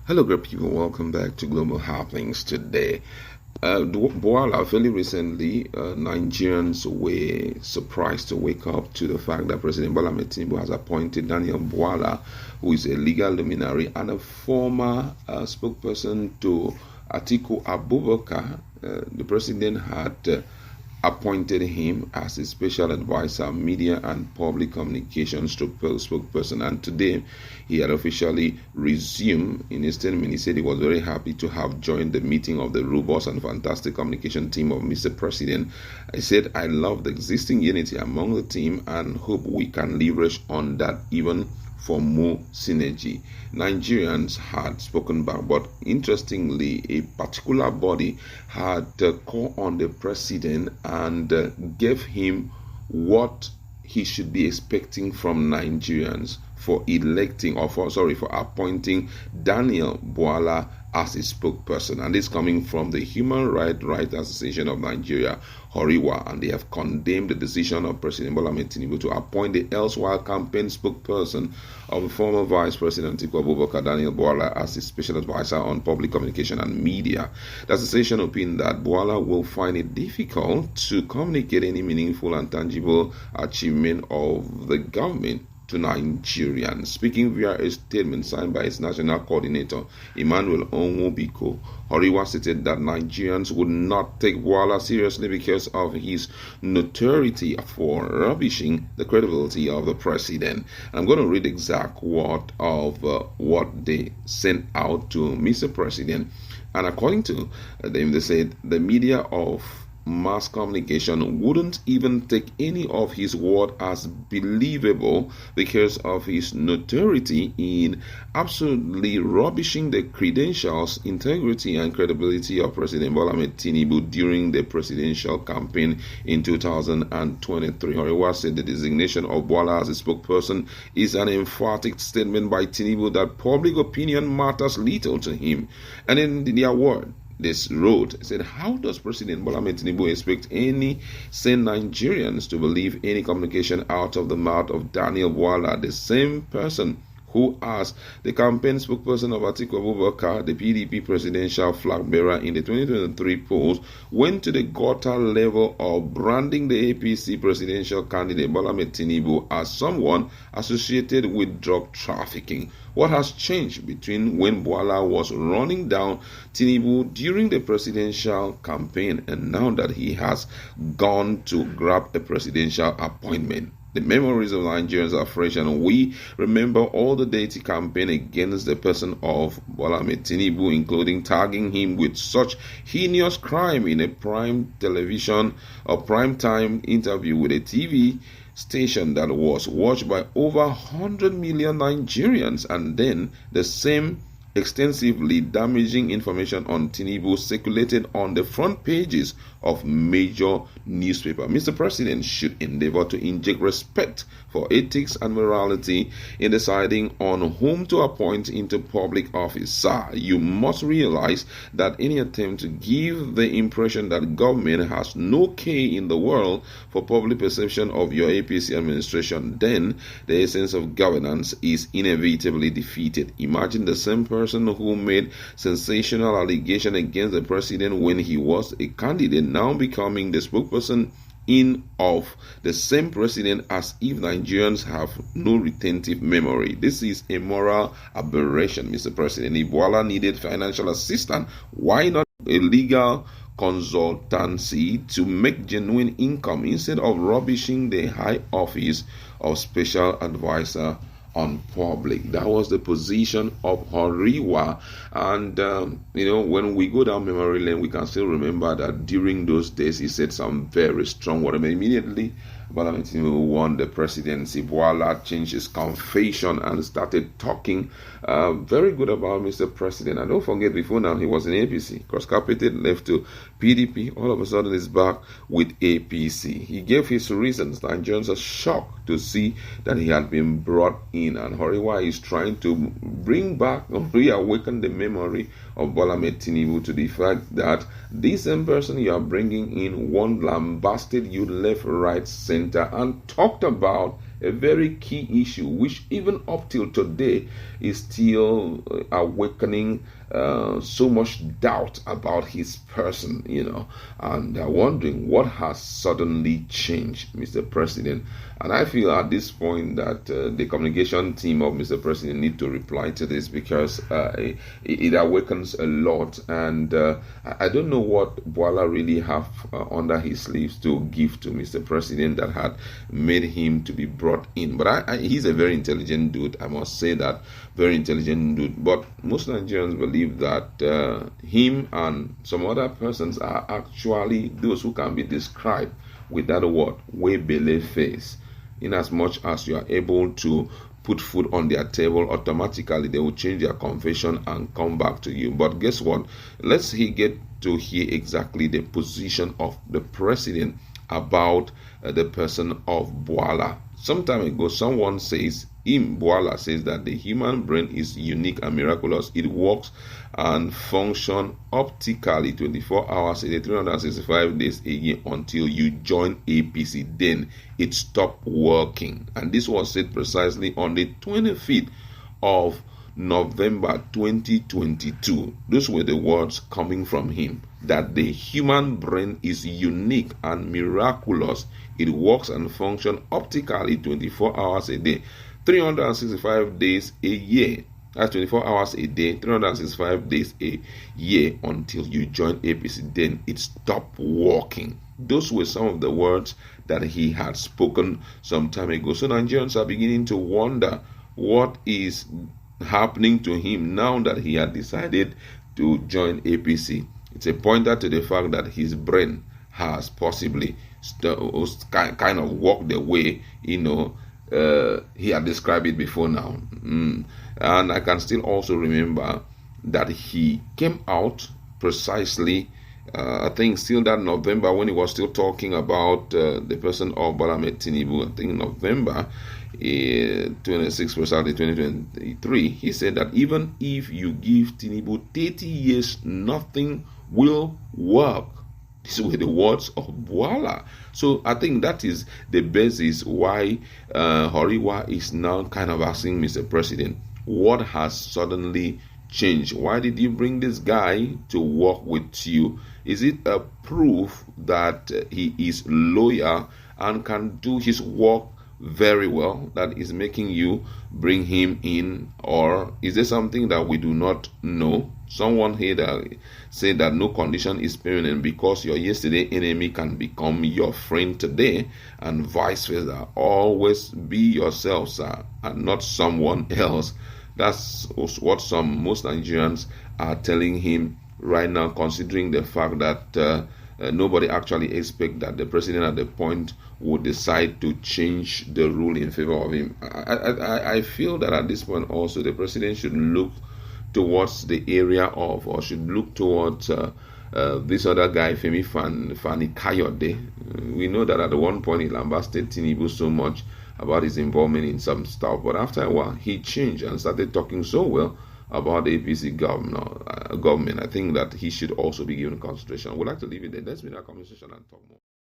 Hello, great people. Welcome back to Global Happenings today. Boala, fairly recently, Nigerians were surprised to wake up to the fact that President Bola Tinubu has appointed Daniel Boala, who is a legal luminary and a former spokesperson to Atiku Abubakar. The president had appointed him as a special advisor, media and public communications spokesperson, and today he had officially resumed. In his statement, he said he was very happy to have joined the meeting of the robust and fantastic communication team of Mr. President. I said, I love the existing unity among the team and hope we can leverage on that even for more synergy. Nigerians had spoken back, but interestingly, a particular body had called on the president and gave him what he should be expecting from Nigerians for appointing Daniel Boala as a spokesperson. And this coming from the Human Rights Association of Nigeria, Horiwa, and they have condemned the decision of President Bola Tinubu to appoint the elsewhile campaign spokesperson of the former Vice President Atiku Abubakar, Daniel Boala, as a special advisor on public communication and media. The association opined that Boala will find it difficult to communicate any meaningful and tangible achievement of the government to Nigerians. Speaking via a statement signed by its national coordinator, Emmanuel Onwubiko, Horiwa stated that Nigerians would not take Boala seriously because of his notoriety for rubbishing the credibility of the president. I'm going to read exact word of what they sent out to Mr. President. And according to them, they said the media of mass communication wouldn't even take any of his word as believable because of his notoriety in absolutely rubbishing the credentials, integrity, and credibility of President Bola Tinubu during the presidential campaign in 2023. Horiwa said the designation of Boala as a spokesperson is an emphatic statement by Tinubu that public opinion matters little to him. And in their word, this wrote, said, how does President Bola Tinubu expect any sane Nigerians to believe any communication out of the mouth of Daniel Boala, the same person who, as the campaign spokesperson of Atiku Abubakar, the PDP presidential flag bearer in the 2023 polls, went to the gutter level of branding the APC presidential candidate Bola Tinubu as someone associated with drug trafficking? What has changed between when Boala was running down Tinubu during the presidential campaign and now that he has gone to grab a presidential appointment? The memories of Nigerians are fresh, and we remember all the dirty campaign against the person of Bola Tinubu, including tagging him with such heinous crime in a prime television or prime time interview with a TV station that was watched by over 100 million Nigerians, and then the same extensively damaging information on Tinubu circulated on the front pages of major newspapers. Mr. President should endeavor to inject respect for ethics and morality in deciding on whom to appoint into public office. Sir, you must realize that any attempt to give the impression that government has no care in the world for public perception of your APC administration, then the essence of governance is inevitably defeated. Imagine the same person who made sensational allegation against the president when he was a candidate now becoming the spokesperson in of the same president, as if Nigerians have no retentive memory. This is a moral aberration, Mr. President. If Boala needed financial assistance, why not a legal consultancy to make genuine income instead of rubbishing the high office of special advisor on public? That was the position of Horiwa. And when we go down memory lane, we can still remember that during those days he said some very strong words. Immediately Bola Tinubu won the presidency, Boala changed his confession and started talking very good about Mr. President. And don't forget, before now he was in APC, cross-carpeted, left to PDP, all of a sudden he's back with APC. He gave his reasons. Nigerians are shocked to see that he had been brought in, and Horiwa is trying to bring back or reawaken the memory of Bola Tinubu to the fact that this same person you are bringing in one lambasted you left, right, center, and talked about a very key issue, which even up till today is still awakening so much doubt about his person, and wondering what has suddenly changed, Mr. President. And I feel at this point that the communication team of Mr. President need to reply to this, because it awakens a lot, and I don't know what Boala really have under his sleeves to give to Mr. President that had made him to be brought in. But he's a very intelligent dude, I must say that, very intelligent dude. But most Nigerians believe that him and some other persons are actually those who can be described with that word, webele face. In as much as you are able to put food on their table, automatically they will change their confession and come back to you. But guess what? Let's get to hear exactly the position of the president about the person of Boala. Some time ago, someone says, Boala says that the human brain is unique and miraculous. It works and functions optically 24 hours a day, 365 days a year until you join APC. Then it stopped working. And this was said precisely on the 25th of November 2022. Those were the words coming from him, that the human brain is unique and miraculous. It works and functions optically 24 hours a day, 365 days a year. That's 24 hours a day, 365 days a year until you join APC. Then it stopped working. Those were some of the words that he had spoken some time ago. So Nigerians are beginning to wonder what is happening to him now that he had decided to join APC. It's a pointer to the fact that his brain has possibly kind of walked the way, he had described it before now. And I can still also remember that he came out precisely, I think still that November, when he was still talking about the person of Tinubu. I think November 26, precisely 2023, he said that even if you give Tinubu 30 years, nothing will work. These were the words of Boala. So I think that is the basis why Horiwa is now kind of asking Mr. President, what has suddenly changed? Why did you bring this guy to work with you? Is it a proof that he is loyal and can do his work very well that is making you bring him in? Or is there something that we do not know? Someone here that said that no condition is permanent, because your yesterday enemy can become your friend today, and vice versa. Always be yourself, sir, and not someone else. That's what most Nigerians are telling him right now, considering the fact that nobody actually expects that the president at the point would decide to change the rule in favor of him. I feel that at this point also the president should look towards the area of, or should look towards this other guy, Femi Fani Kayode. We know that at one point he lambasted Tinubu so much about his involvement in some stuff, but after a while he changed and started talking so well about the APC government. I think that he should also be given consideration. I would like to leave it there. Let's be in a conversation and talk more.